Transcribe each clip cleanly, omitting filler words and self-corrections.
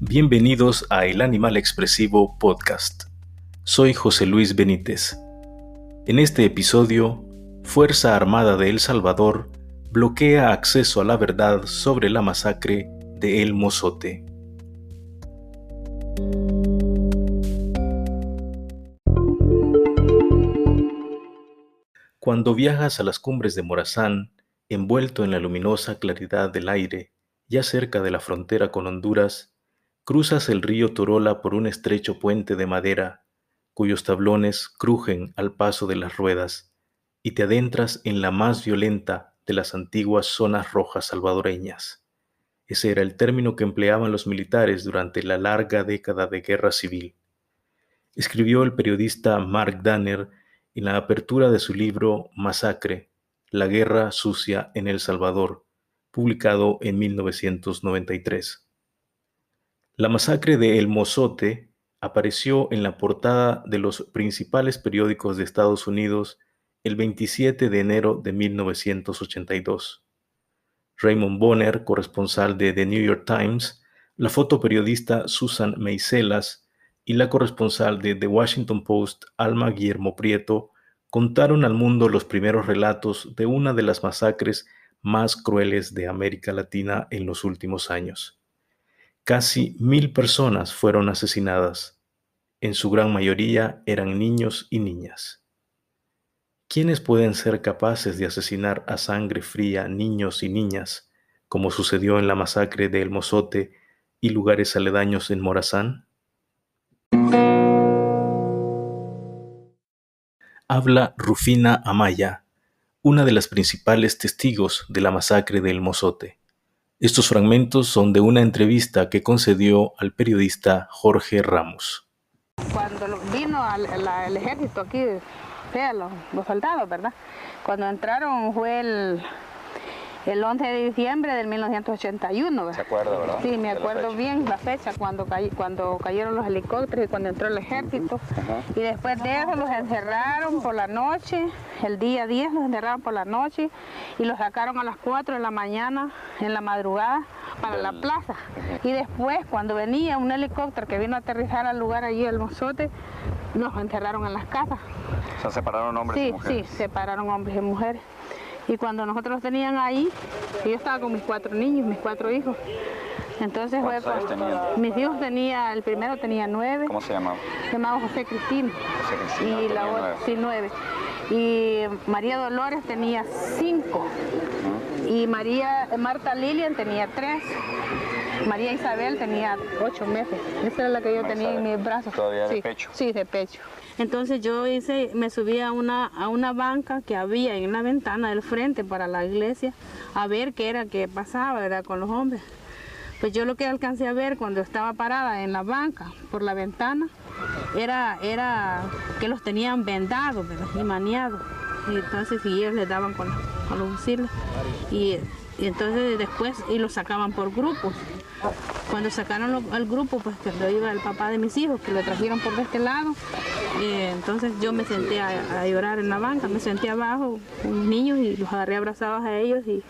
Bienvenidos a El Animal Expresivo Podcast. Soy José Luis Benítez. En este episodio, Fuerza Armada de El Salvador bloquea acceso a la verdad sobre la masacre de El Mozote. Cuando viajas a las cumbres de Morazán, envuelto en la luminosa claridad del aire, ya cerca de la frontera con Honduras, cruzas el río Torola por un estrecho puente de madera, cuyos tablones crujen al paso de las ruedas, y te adentras en la más violenta de las antiguas zonas rojas salvadoreñas. Ese era el término que empleaban los militares durante la larga década de guerra civil. Escribió el periodista Mark Danner en la apertura de su libro Masacre, la guerra sucia en El Salvador, publicado en 1993. La masacre de El Mozote apareció en la portada de los principales periódicos de Estados Unidos el 27 de enero de 1982. Raymond Bonner, corresponsal de The New York Times, la fotoperiodista Susan Meiselas y la corresponsal de The Washington Post, Alma Guillermo Prieto, contaron al mundo los primeros relatos de una de las masacres más crueles de América Latina en los últimos años. Casi 1,000 personas fueron asesinadas. En su gran mayoría eran niños y niñas. ¿Quiénes pueden ser capaces de asesinar a sangre fría niños y niñas, como sucedió en la masacre de El Mozote y lugares aledaños en Morazán? Habla Rufina Amaya, una de las principales testigos de la masacre de El Mozote. Estos fragmentos son de una entrevista que concedió al periodista Jorge Ramos. Cuando vino el ejército aquí, los soldados, ¿verdad? Cuando entraron fue el 11 de diciembre del 1981. ¿Verdad? ¿Se acuerda, verdad? Sí, me acuerdo bien la fecha, cuando cayeron los helicópteros y cuando entró el ejército. Y después de eso los encerraron por la noche, el día 10 los encerraron por la noche y los sacaron a las 4 de la mañana, en la madrugada, para la plaza. Y después, cuando venía un helicóptero que vino a aterrizar al lugar allí, El Mozote, los encerraron en las casas. O sea, separaron hombres y mujeres. Sí, separaron hombres y mujeres. Y cuando nosotros los tenían ahí, yo estaba con mis 4 niños, mis 4 hijos. Entonces fue ¿Cuántos años tenían? mis hijos el primero tenía 9. ¿Cómo se llamaba? Se llamaba José Cristina. José Cristina Y tenía la otra, 9. sí, 9. Y María Dolores tenía 5. Y Marta Lilian tenía 3. María Isabel tenía 8 meses. Esa era la que yo tenía en mis brazos. ¿Todavía sí, de pecho? Sí, de pecho. Entonces yo me subí a una banca que había en la ventana del frente para la iglesia a ver qué era que pasaba, ¿verdad?, con los hombres. Pues yo lo que alcancé a ver cuando estaba parada en la banca por la ventana era que los tenían vendados, ¿verdad?, y maniados. Y entonces ellos les daban con los fusiles. Y entonces después los sacaban por grupos. Cuando sacaron al grupo, pues que lo iba el papá de mis hijos, que lo trajeron por este lado. Entonces yo me senté a llorar en la banca, me senté abajo con mis niños y los agarré abrazados a ellos y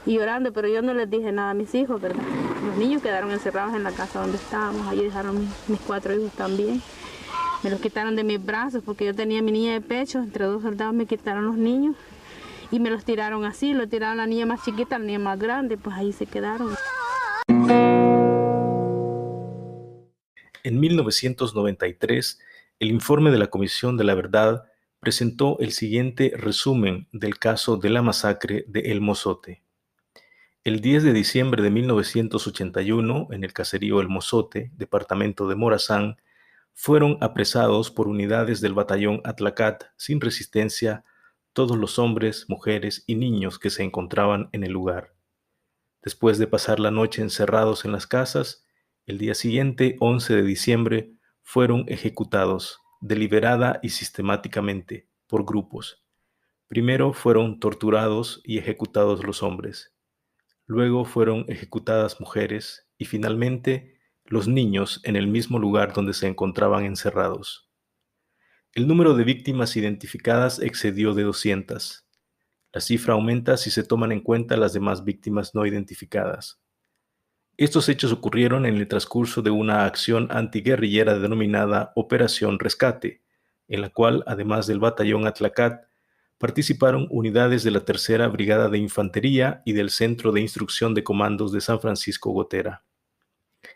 llorando, pero yo no les dije nada a mis hijos, ¿verdad? Los niños quedaron encerrados en la casa donde estábamos, allí dejaron mis 4 hijos también. Me los quitaron de mis brazos porque yo tenía mi niña de pecho, entre 2 soldados me quitaron los niños y me los tiraron así, lo tiraron la niña más chiquita, la niña más grande, pues ahí se quedaron. En 1993, el informe de la Comisión de la Verdad presentó el siguiente resumen del caso de la masacre de El Mozote. El 10 de diciembre de 1981, en el caserío El Mozote, departamento de Morazán, fueron apresados por unidades del batallón Atlacat sin resistencia todos los hombres, mujeres y niños que se encontraban en el lugar. Después de pasar la noche encerrados en las casas, el día siguiente, 11 de diciembre, fueron ejecutados, deliberada y sistemáticamente, por grupos. Primero fueron torturados y ejecutados los hombres. Luego fueron ejecutadas mujeres y finalmente los niños en el mismo lugar donde se encontraban encerrados. El número de víctimas identificadas excedió de 200. La cifra aumenta si se toman en cuenta las demás víctimas no identificadas. Estos hechos ocurrieron en el transcurso de una acción antiguerrillera denominada Operación Rescate, en la cual, además del batallón Atlacat, participaron unidades de la Tercera Brigada de Infantería y del Centro de Instrucción de Comandos de San Francisco Gotera.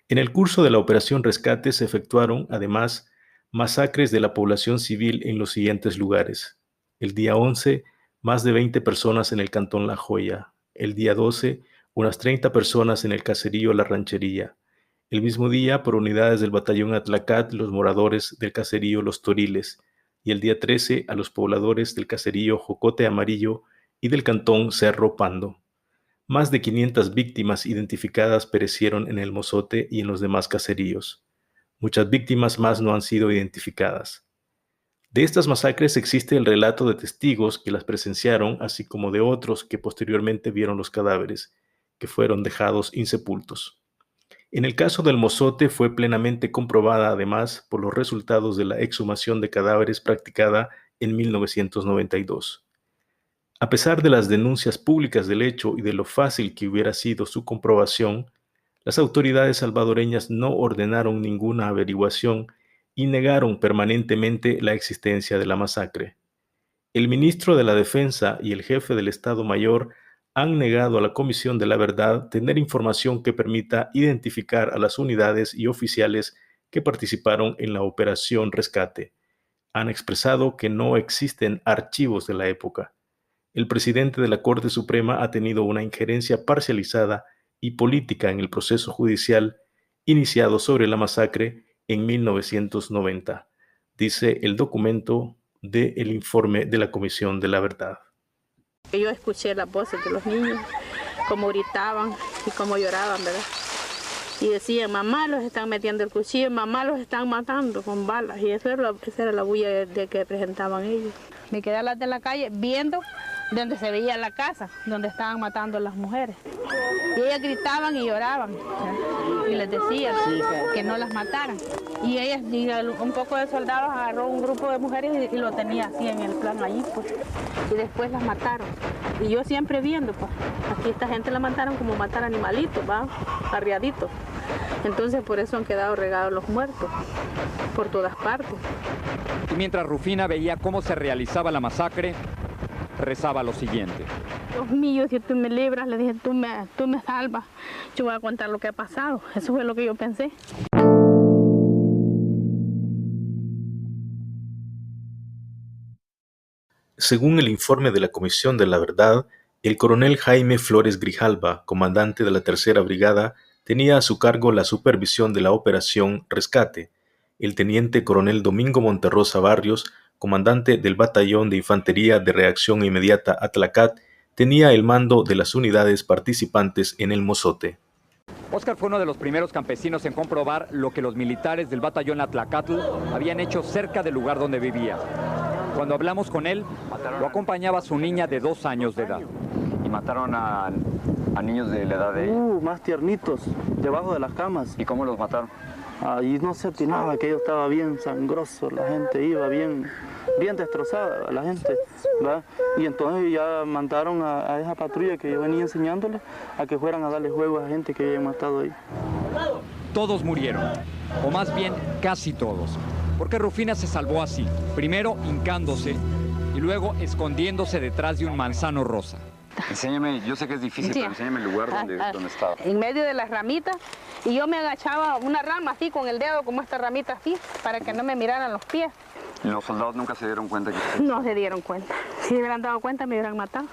En el curso de la Operación Rescate se efectuaron, además, masacres de la población civil en los siguientes lugares. El día 11, más de 20 personas en el cantón La Joya. El día 12, unas 30 personas en el caserío La Ranchería. El mismo día, por unidades del batallón Atlacat, los moradores del caserío Los Toriles. Y el día 13, a los pobladores del caserío Jocote Amarillo y del cantón Cerro Pando. Más de 500 víctimas identificadas perecieron en el Mozote y en los demás caseríos. Muchas víctimas más no han sido identificadas. De estas masacres existe el relato de testigos que las presenciaron, así como de otros que posteriormente vieron los cadáveres, que fueron dejados insepultos. En el caso del Mozote fue plenamente comprobada además por los resultados de la exhumación de cadáveres practicada en 1992. A pesar de las denuncias públicas del hecho y de lo fácil que hubiera sido su comprobación, las autoridades salvadoreñas no ordenaron ninguna averiguación y negaron permanentemente la existencia de la masacre. El ministro de la Defensa y el jefe del Estado Mayor han negado a la Comisión de la Verdad tener información que permita identificar a las unidades y oficiales que participaron en la Operación Rescate. Han expresado que no existen archivos de la época. El presidente de la Corte Suprema ha tenido una injerencia parcializada y política en el proceso judicial iniciado sobre la masacre en 1990, dice el documento del informe de la Comisión de la Verdad. Yo escuché las voces de los niños, cómo gritaban y cómo lloraban, ¿verdad? Y decían, mamá, los están metiendo el cuchillo, mamá, los están matando con balas. Y esa era la bulla de que presentaban ellos. Me quedé a las de la calle viendo donde se veía la casa, donde estaban matando a las mujeres. Y ellas gritaban y lloraban, y les decían que no las mataran. Y ellas, un poco de soldados agarró un grupo de mujeres y lo tenía así en el plano allí, pues. Y después las mataron. Y yo siempre viendo, pues, aquí esta gente la mataron como matar animalitos, ¿va? Arriaditos. Entonces por eso han quedado regados los muertos, por todas partes. Y mientras Rufina veía cómo se realizaba la masacre, rezaba lo siguiente. Dios mío, si tú me libras, le dije, tú me salvas, yo voy a contar lo que ha pasado. Eso fue lo que yo pensé. Según el informe de la Comisión de la Verdad, el coronel Jaime Flores Grijalva, comandante de la Tercera Brigada, tenía a su cargo la supervisión de la Operación Rescate. El teniente coronel Domingo Monterrosa Barrios, comandante del Batallón de Infantería de Reacción Inmediata Atlacat, tenía el mando de las unidades participantes en el Mozote. Óscar fue uno de los primeros campesinos en comprobar lo que los militares del Batallón Atlacatl habían hecho cerca del lugar donde vivía. Cuando hablamos con él, lo acompañaba su niña de 2 años de edad. ¿Y mataron a niños de la edad de ella? Más tiernitos, debajo de las camas. ¿Y cómo los mataron? Ahí no se opinaba, aquello estaba bien sangroso, la gente iba bien destrozada, la gente, ¿verdad? Y entonces ya mandaron a esa patrulla que yo venía enseñándoles a que fueran a darle juego a gente que habían matado ahí. Todos murieron, o más bien casi todos, porque Rufina se salvó así, primero hincándose y luego escondiéndose detrás de un manzano rosa. Enséñame, yo sé que es difícil, pero enséñame el lugar donde estaba. En medio de las ramitas, y yo me agachaba una rama así con el dedo, como esta ramita así, para que no me miraran los pies. ¿Y los soldados nunca se dieron cuenta que...? No se dieron cuenta. Si se hubieran dado cuenta, me hubieran matado.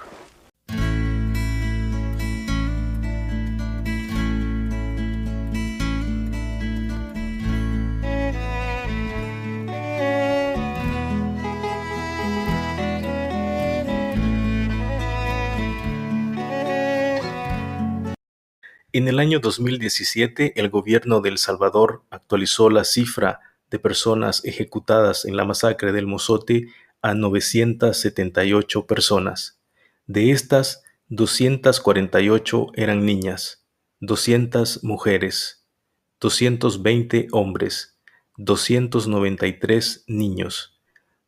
En el año 2017, el gobierno de El Salvador actualizó la cifra de personas ejecutadas en la masacre del Mozote a 978 personas. De estas, 248 eran niñas, 200 mujeres, 220 hombres, 293 niños,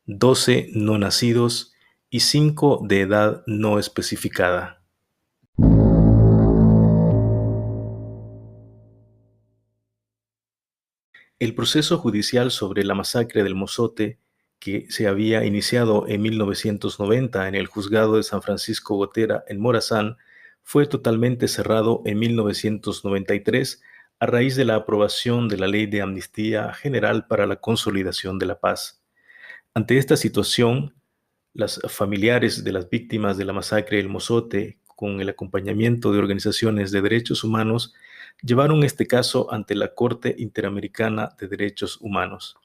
12 no nacidos y 5 de edad no especificada. El proceso judicial sobre la masacre del Mozote, que se había iniciado en 1990 en el juzgado de San Francisco Gotera en Morazán, fue totalmente cerrado en 1993 a raíz de la aprobación de la Ley de Amnistía General para la Consolidación de la Paz. Ante esta situación, las familiares de las víctimas de la masacre del Mozote, con el acompañamiento de organizaciones de derechos humanos, llevaron este caso ante la Corte Interamericana de Derechos Humanos.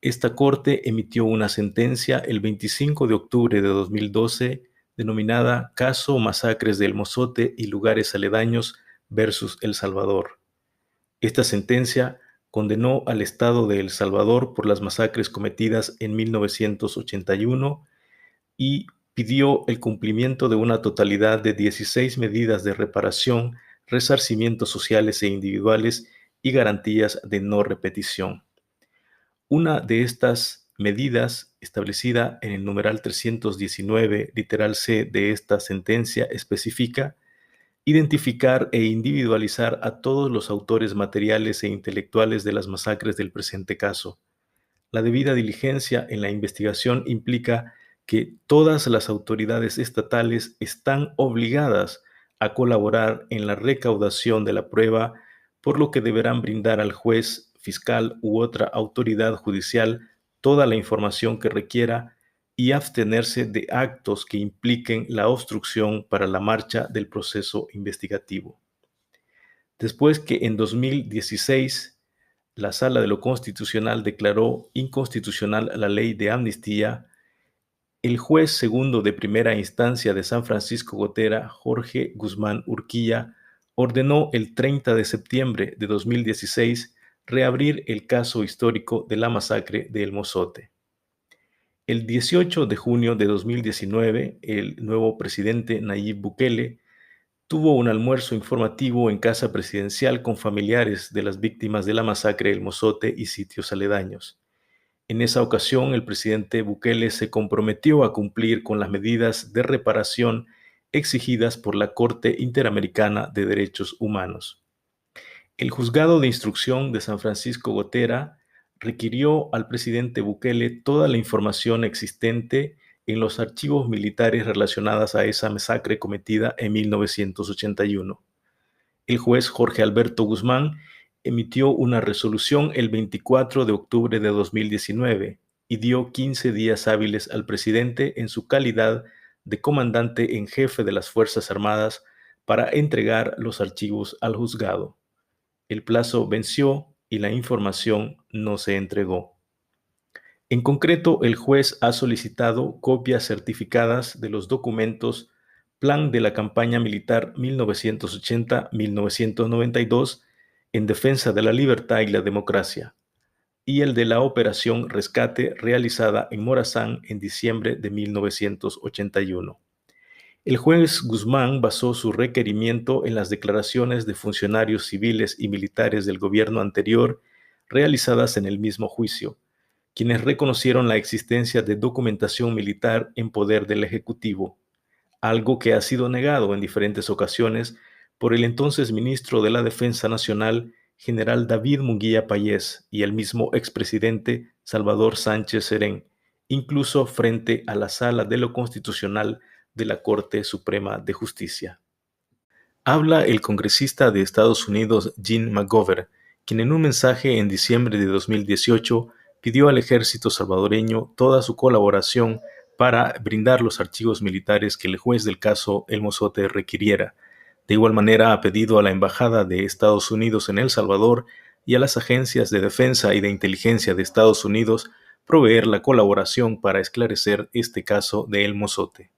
Esta corte emitió una sentencia el 25 de octubre de 2012 denominada Caso Masacres del Mozote y Lugares Aledaños versus El Salvador. Esta sentencia condenó al Estado de El Salvador por las masacres cometidas en 1981 y pidió el cumplimiento de una totalidad de 16 medidas de reparación, resarcimientos sociales e individuales y garantías de no repetición. Una de estas medidas, establecida en el numeral 319, literal C de esta sentencia, especifica identificar e individualizar a todos los autores materiales e intelectuales de las masacres del presente caso. La debida diligencia en la investigación implica que todas las autoridades estatales están obligadas a colaborar en la recaudación de la prueba, por lo que deberán brindar al juez, fiscal u otra autoridad judicial toda la información que requiera y abstenerse de actos que impliquen la obstrucción para la marcha del proceso investigativo. Después que en 2016 la Sala de lo Constitucional declaró inconstitucional la ley de amnistía, el juez segundo de primera instancia de San Francisco Gotera, Jorge Guzmán Urquilla, ordenó el 30 de septiembre de 2016 reabrir el caso histórico de la masacre de El Mozote. El 18 de junio de 2019, el nuevo presidente Nayib Bukele tuvo un almuerzo informativo en casa presidencial con familiares de las víctimas de la masacre del Mozote y sitios aledaños. En esa ocasión, el presidente Bukele se comprometió a cumplir con las medidas de reparación exigidas por la Corte Interamericana de Derechos Humanos. El juzgado de instrucción de San Francisco Gotera requirió al presidente Bukele toda la información existente en los archivos militares relacionadas a esa masacre cometida en 1981. El juez Jorge Alberto Guzmán emitió una resolución el 24 de octubre de 2019 y dio 15 días hábiles al presidente en su calidad de comandante en jefe de las Fuerzas Armadas para entregar los archivos al juzgado. El plazo venció y la información no se entregó. En concreto, el juez ha solicitado copias certificadas de los documentos Plan de la Campaña Militar 1980-1992 en defensa de la libertad y la democracia, y el de la Operación Rescate realizada en Morazán en diciembre de 1981. El juez Guzmán basó su requerimiento en las declaraciones de funcionarios civiles y militares del gobierno anterior realizadas en el mismo juicio, quienes reconocieron la existencia de documentación militar en poder del Ejecutivo, algo que ha sido negado en diferentes ocasiones por el entonces ministro de la Defensa Nacional, general David Munguía Payés, y el mismo expresidente Salvador Sánchez Serén, incluso frente a la Sala de lo Constitucional de la Corte Suprema de Justicia. Habla el congresista de Estados Unidos, Gene McGovern, quien en un mensaje en diciembre de 2018 pidió al ejército salvadoreño toda su colaboración para brindar los archivos militares que el juez del caso El Mozote requiriera. De igual manera, ha pedido a la Embajada de Estados Unidos en El Salvador y a las agencias de defensa y de inteligencia de Estados Unidos proveer la colaboración para esclarecer este caso de El Mozote.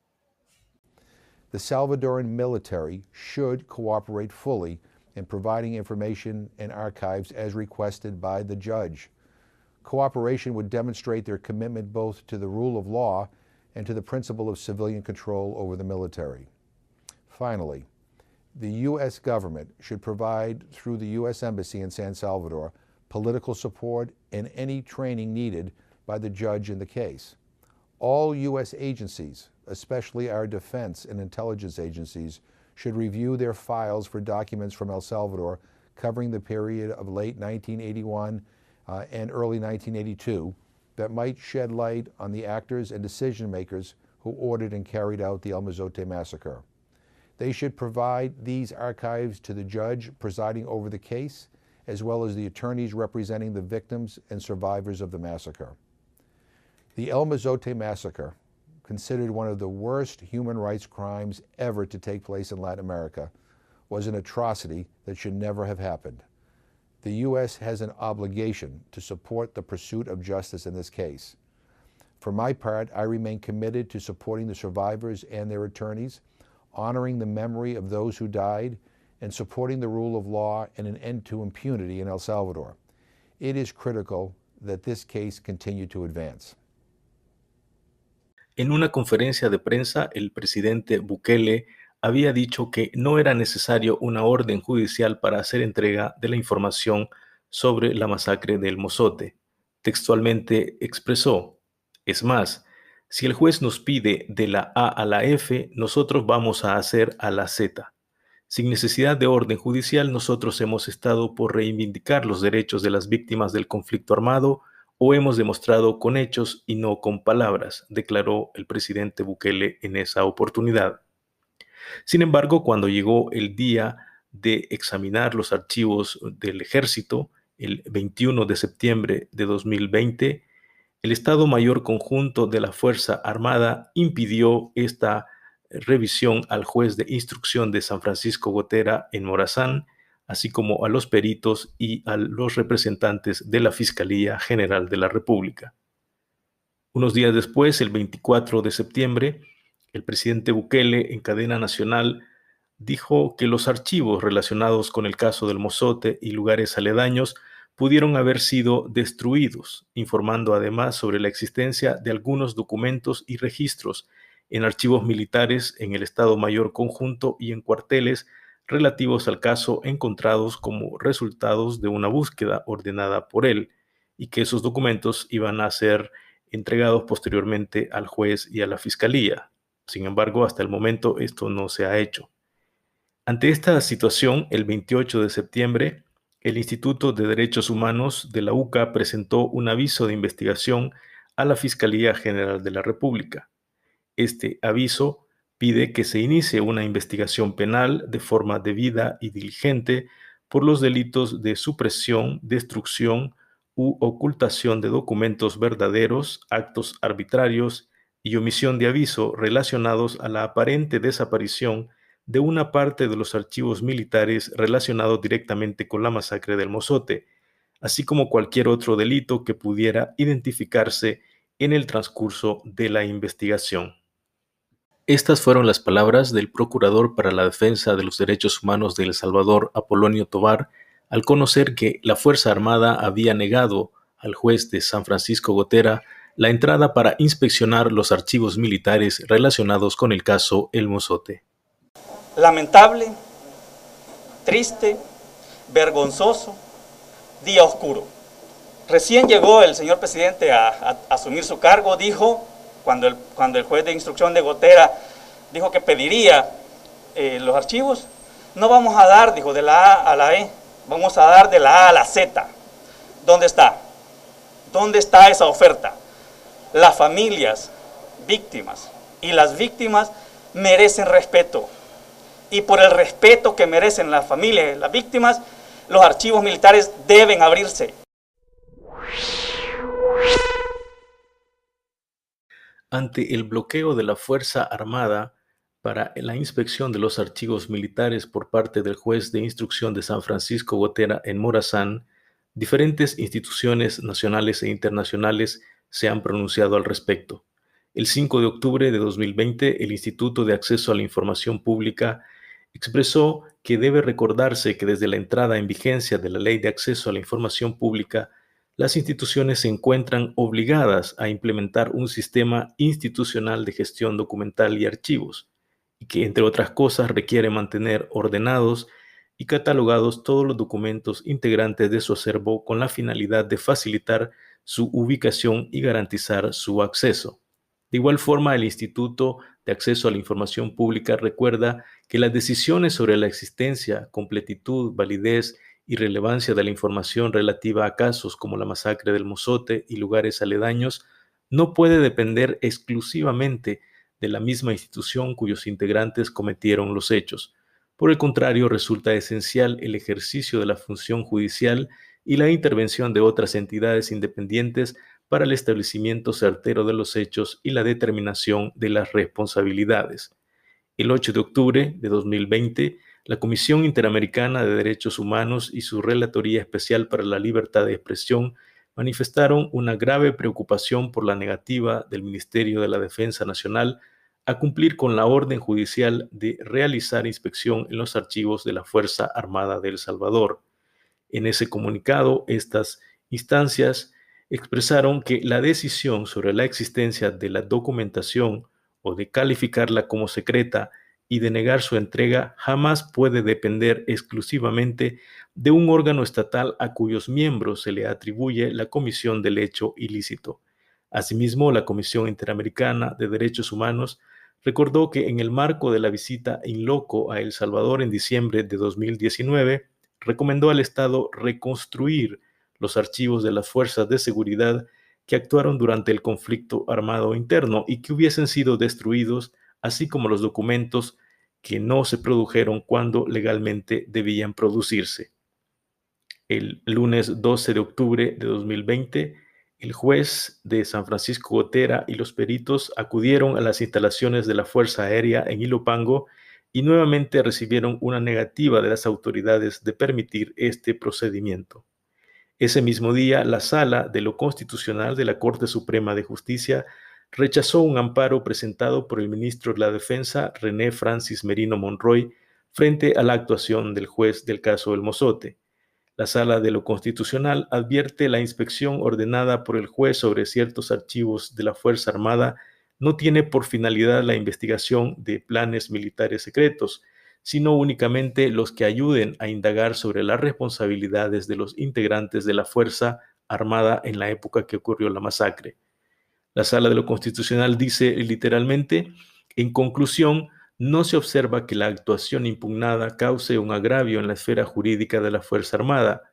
The Salvadoran military should cooperate fully in providing information and archives as requested by the judge. Cooperation would demonstrate their commitment both to the rule of law and to the principle of civilian control over the military. Finally, the U.S. government should provide, through the U.S. Embassy in San Salvador, political support and any training needed by the judge in the case. All U.S. agencies, especially our defense and intelligence agencies, should review their files for documents from El Salvador covering the period of late 1981 and early 1982 that might shed light on the actors and decision makers who ordered and carried out the El Mozote massacre. They should provide these archives to the judge presiding over the case, as well as the attorneys representing the victims and survivors of the massacre. The El Mozote massacre, considered one of the worst human rights crimes ever to take place in Latin America, was an atrocity that should never have happened. The U.S. has an obligation to support the pursuit of justice in this case. For my part, I remain committed to supporting the survivors and their attorneys, honoring the memory of those who died, and supporting the rule of law and an end to impunity in El Salvador. It is critical that this case continue to advance. En una conferencia de prensa, el presidente Bukele había dicho que no era necesario una orden judicial para hacer entrega de la información sobre la masacre del Mozote. Textualmente expresó: es más, si el juez nos pide de la A a la F, nosotros vamos a hacer a la Z. Sin necesidad de orden judicial, nosotros hemos estado por reivindicar los derechos de las víctimas del conflicto armado o hemos demostrado con hechos y no con palabras, declaró el presidente Bukele en esa oportunidad. Sin embargo, cuando llegó el día de examinar los archivos del ejército, el 21 de septiembre de 2020, el Estado Mayor Conjunto de la Fuerza Armada impidió esta revisión al juez de instrucción de San Francisco Gotera en Morazán, así como a los peritos y a los representantes de la Fiscalía General de la República. Unos días después, el 24 de septiembre, el presidente Bukele en cadena nacional dijo que los archivos relacionados con el caso del Mozote y lugares aledaños pudieron haber sido destruidos, informando además sobre la existencia de algunos documentos y registros en archivos militares en el Estado Mayor Conjunto y en cuarteles relativos al caso encontrados como resultados de una búsqueda ordenada por él, y que esos documentos iban a ser entregados posteriormente al juez y a la fiscalía. Sin embargo, hasta el momento esto no se ha hecho. Ante esta situación, el 28 de septiembre, el Instituto de Derechos Humanos de la UCA presentó un aviso de investigación a la Fiscalía General de la República. Este aviso pide que se inicie una investigación penal de forma debida y diligente por los delitos de supresión, destrucción u ocultación de documentos verdaderos, actos arbitrarios y omisión de aviso relacionados a la aparente desaparición de una parte de los archivos militares relacionados directamente con la masacre del Mozote, así como cualquier otro delito que pudiera identificarse en el transcurso de la investigación. Estas fueron las palabras del Procurador para la Defensa de los Derechos Humanos de El Salvador, Apolonio Tovar, al conocer que la Fuerza Armada había negado al juez de San Francisco Gotera la entrada para inspeccionar los archivos militares relacionados con el caso El Mozote. Lamentable, triste, vergonzoso, día oscuro. Recién llegó el señor presidente a asumir su cargo, dijo, cuando el juez de instrucción de Gotera dijo que pediría los archivos, no vamos a dar, dijo, de la A a la E, vamos a dar de la A a la Z. ¿Dónde está? ¿Dónde está esa oferta? Las familias víctimas y las víctimas merecen respeto. Y por el respeto que merecen las familias y las víctimas, los archivos militares deben abrirse. Ante el bloqueo de la Fuerza Armada para la inspección de los archivos militares por parte del juez de instrucción de San Francisco Gotera en Morazán, diferentes instituciones nacionales e internacionales se han pronunciado al respecto. El 5 de octubre de 2020, el Instituto de Acceso a la Información Pública expresó que debe recordarse que desde la entrada en vigencia de la Ley de Acceso a la Información Pública, las instituciones se encuentran obligadas a implementar un sistema institucional de gestión documental y archivos, y que, entre otras cosas, requiere mantener ordenados y catalogados todos los documentos integrantes de su acervo con la finalidad de facilitar su ubicación y garantizar su acceso. De igual forma, el Instituto de Acceso a la Información Pública recuerda que las decisiones sobre la existencia, completitud, validez y relevancia de la información relativa a casos como la masacre del Mozote y lugares aledaños no puede depender exclusivamente de la misma institución cuyos integrantes cometieron los hechos. Por el contrario, resulta esencial el ejercicio de la función judicial y la intervención de otras entidades independientes para el establecimiento certero de los hechos y la determinación de las responsabilidades. El 8 de octubre de 2020, la Comisión Interamericana de Derechos Humanos y su Relatoría Especial para la Libertad de Expresión manifestaron una grave preocupación por la negativa del Ministerio de la Defensa Nacional a cumplir con la orden judicial de realizar inspección en los archivos de la Fuerza Armada de El Salvador. En ese comunicado, estas instancias expresaron que la decisión sobre la existencia de la documentación o de calificarla como secreta y de negar su entrega jamás puede depender exclusivamente de un órgano estatal a cuyos miembros se le atribuye la comisión del hecho ilícito. Asimismo, la Comisión Interamericana de Derechos Humanos recordó que en el marco de la visita in loco a El Salvador en diciembre de 2019, recomendó al Estado reconstruir los archivos de las fuerzas de seguridad que actuaron durante el conflicto armado interno y que hubiesen sido destruidos, así como los documentos que no se produjeron cuando legalmente debían producirse. El lunes 12 de octubre de 2020, el juez de San Francisco Gotera y los peritos acudieron a las instalaciones de la Fuerza Aérea en Ilopango y nuevamente recibieron una negativa de las autoridades de permitir este procedimiento. Ese mismo día, la Sala de lo Constitucional de la Corte Suprema de Justicia rechazó un amparo presentado por el ministro de la Defensa, René Francis Merino Monroy, frente a la actuación del juez del caso del Mozote. La Sala de lo Constitucional advierte la inspección ordenada por el juez sobre ciertos archivos de la Fuerza Armada no tiene por finalidad la investigación de planes militares secretos, sino únicamente los que ayuden a indagar sobre las responsabilidades de los integrantes de la Fuerza Armada en la época que ocurrió la masacre. La Sala de lo Constitucional dice literalmente, en conclusión, no se observa que la actuación impugnada cause un agravio en la esfera jurídica de la Fuerza Armada,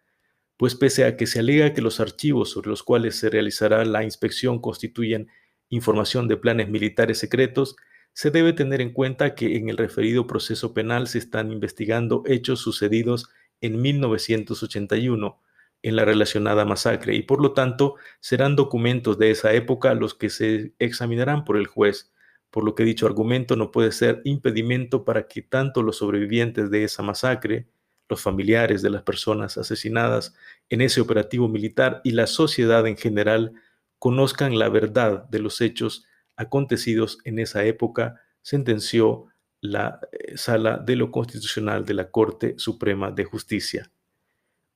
pues pese a que se alega que los archivos sobre los cuales se realizará la inspección constituyen información de planes militares secretos, se debe tener en cuenta que en el referido proceso penal se están investigando hechos sucedidos en 1981 en la relacionada masacre y por lo tanto serán documentos de esa época los que se examinarán por el juez, por lo que dicho argumento no puede ser impedimento para que tanto los sobrevivientes de esa masacre, los familiares de las personas asesinadas en ese operativo militar y la sociedad en general conozcan la verdad de los hechos acontecidos en esa época, sentenció la Sala de lo Constitucional de la Corte Suprema de Justicia.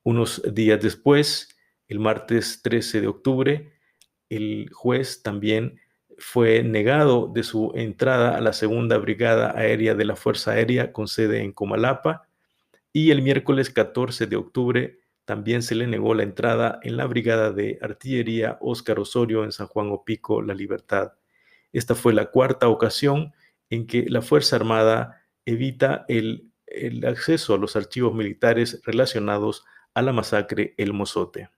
Unos días después, el martes 13 de octubre, el juez también fue negado de su entrada a la Segunda Brigada Aérea de la Fuerza Aérea con sede en Comalapa y el miércoles 14 de octubre también se le negó la entrada en la Brigada de Artillería Óscar Osorio en San Juan Opico, La Libertad. Esta fue la cuarta ocasión en que la Fuerza Armada evita el acceso a los archivos militares relacionados a la masacre El Mozote.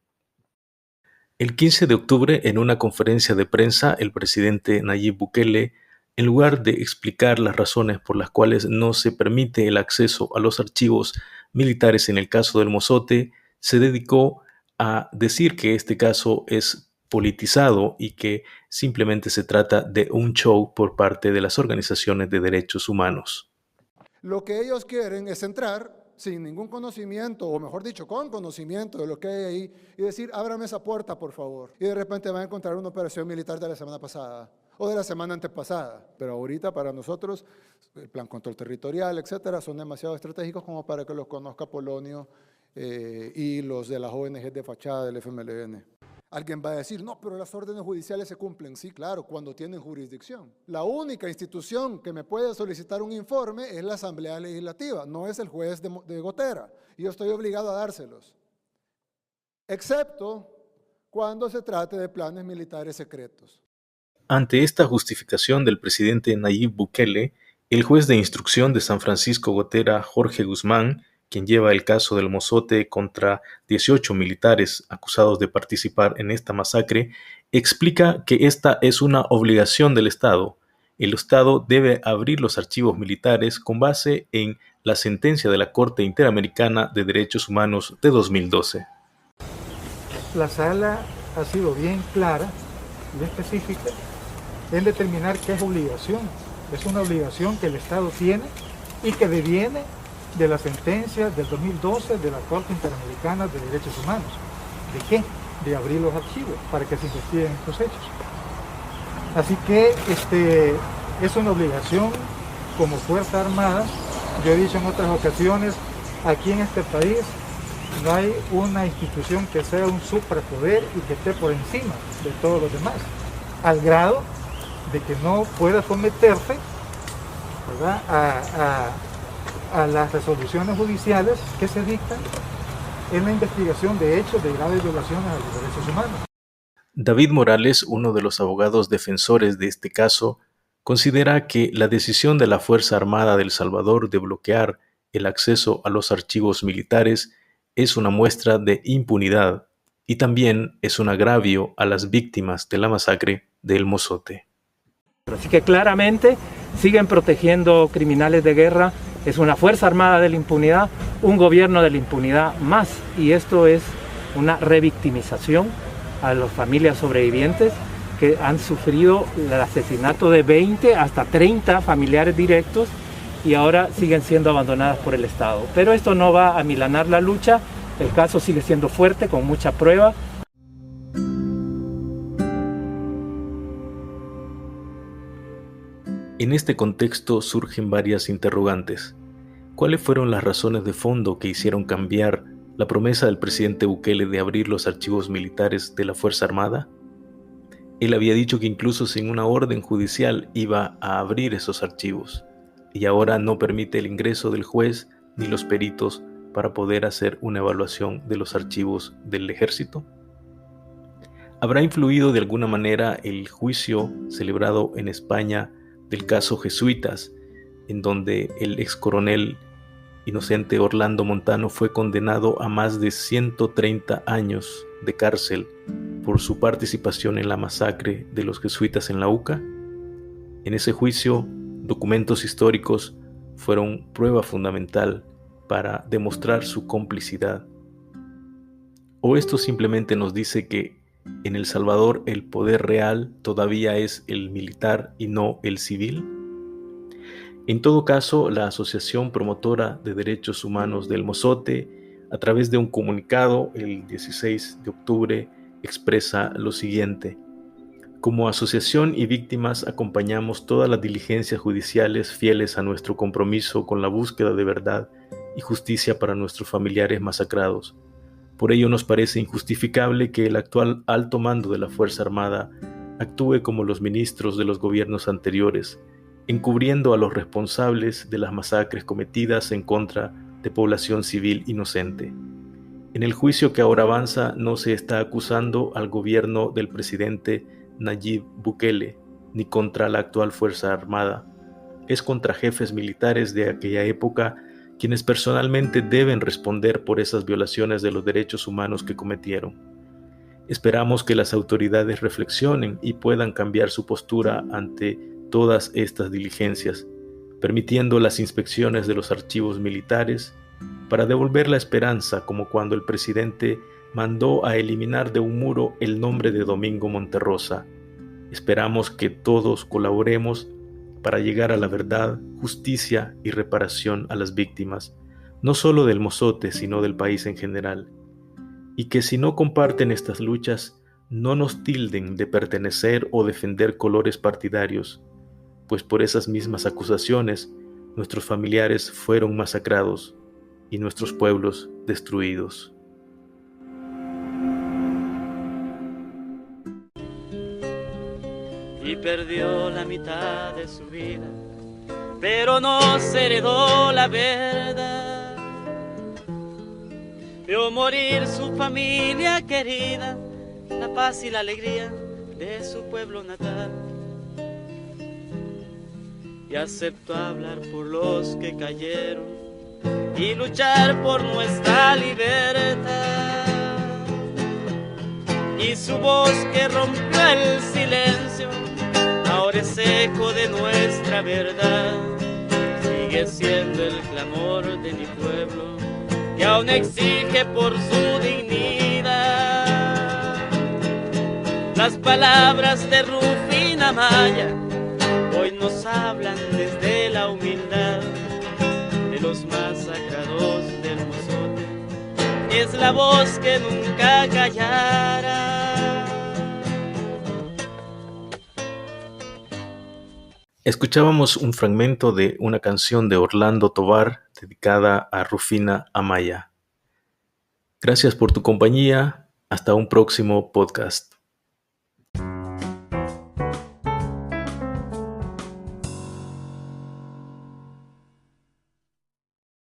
El 15 de octubre, en una conferencia de prensa, el presidente Nayib Bukele, en lugar de explicar las razones por las cuales no se permite el acceso a los archivos militares en el caso del Mozote, se dedicó a decir que este caso es politizado y que simplemente se trata de un show por parte de las organizaciones de derechos humanos. Lo que ellos quieren es entrar sin ningún conocimiento, o mejor dicho, con conocimiento de lo que hay ahí, y decir, ábrame esa puerta, por favor. Y de repente van a encontrar una operación militar de la semana pasada, o de la semana antepasada. Pero ahorita, para nosotros, el plan control territorial, etcétera, son demasiado estratégicos como para que los conozca Polonio y los de las ONG de fachada del FMLN. Alguien va a decir, no, pero las órdenes judiciales se cumplen. Sí, claro, cuando tienen jurisdicción. La única institución que me puede solicitar un informe es la Asamblea Legislativa, no es el juez de Gotera. Y yo estoy obligado a dárselos. Excepto cuando se trate de planes militares secretos. Ante esta justificación del presidente Nayib Bukele, el juez de instrucción de San Francisco Gotera, Jorge Guzmán, quien lleva el caso del Mozote contra 18 militares acusados de participar en esta masacre, explica que esta es una obligación del Estado. El Estado debe abrir los archivos militares con base en la sentencia de la Corte Interamericana de Derechos Humanos de 2012. La sala ha sido bien clara y específica en determinar que es obligación. Es una obligación que el Estado tiene y que deviene de la sentencia del 2012 de la Corte Interamericana de Derechos Humanos. ¿De qué? De abrir los archivos para que se investiguen estos hechos. Así que es una obligación como Fuerza Armada. Yo he dicho en otras ocasiones, aquí en este país no hay una institución que sea un suprapoder y que esté por encima de todos los demás, al grado de que no pueda someterse, ¿verdad?, a las resoluciones judiciales que se dictan en la investigación de hechos de graves violaciones a los derechos humanos. David Morales, uno de los abogados defensores de este caso, considera que la decisión de la Fuerza Armada de El Salvador de bloquear el acceso a los archivos militares es una muestra de impunidad y también es un agravio a las víctimas de la masacre de El Mozote. Así que claramente siguen protegiendo criminales de guerra. Es una Fuerza Armada de la impunidad, un gobierno de la impunidad más, y esto es una revictimización a las familias sobrevivientes que han sufrido el asesinato de 20 hasta 30 familiares directos y ahora siguen siendo abandonadas por el Estado. Pero esto no va a amilanar la lucha, el caso sigue siendo fuerte, con mucha prueba. En este contexto surgen varias interrogantes. ¿Cuáles fueron las razones de fondo que hicieron cambiar la promesa del presidente Bukele de abrir los archivos militares de la Fuerza Armada? Él había dicho que incluso sin una orden judicial iba a abrir esos archivos, y ahora no permite el ingreso del juez ni los peritos para poder hacer una evaluación de los archivos del ejército. ¿Habrá influido de alguna manera el juicio celebrado en España del caso Jesuitas, en donde el ex coronel inocente Orlando Montano fue condenado a más de 130 años de cárcel por su participación en la masacre de los jesuitas en la UCA? En ese juicio, documentos históricos fueron prueba fundamental para demostrar su complicidad. ¿O esto simplemente nos dice que en El Salvador el poder real todavía es el militar y no el civil? En todo caso, la Asociación Promotora de Derechos Humanos del Mozote, a través de un comunicado el 16 de octubre, expresa lo siguiente: como asociación y víctimas acompañamos todas las diligencias judiciales fieles a nuestro compromiso con la búsqueda de verdad y justicia para nuestros familiares masacrados. Por ello nos parece injustificable que el actual alto mando de la Fuerza Armada actúe como los ministros de los gobiernos anteriores, encubriendo a los responsables de las masacres cometidas en contra de población civil inocente. En el juicio que ahora avanza no se está acusando al gobierno del presidente Nayib Bukele, ni contra la actual Fuerza Armada. Es contra jefes militares de aquella época quienes personalmente deben responder por esas violaciones de los derechos humanos que cometieron. Esperamos que las autoridades reflexionen y puedan cambiar su postura ante todas estas diligencias, permitiendo las inspecciones de los archivos militares para devolver la esperanza, como cuando el presidente mandó a eliminar de un muro el nombre de Domingo Monterrosa. Esperamos que todos colaboremos para llegar a la verdad, justicia y reparación a las víctimas, no solo del Mozote, sino del país en general. Y que si no comparten estas luchas, no nos tilden de pertenecer o defender colores partidarios, pues por esas mismas acusaciones, nuestros familiares fueron masacrados y nuestros pueblos destruidos. Y perdió la mitad de su vida, pero no se heredó la verdad. Vio morir su familia querida, la paz y la alegría de su pueblo natal. Y aceptó hablar por los que cayeron y luchar por nuestra libertad. Y su voz que rompió el silencio, ahora es eco de nuestra verdad. Sigue siendo el clamor de mi pueblo, que aún exige por su dignidad. Las palabras de Rufina Amaya hoy nos hablan desde la humildad de los masacrados del Mozote. Es la voz que nunca callará. Escuchábamos un fragmento de una canción de Orlando Tovar dedicada a Rufina Amaya. Gracias por tu compañía. Hasta un próximo podcast.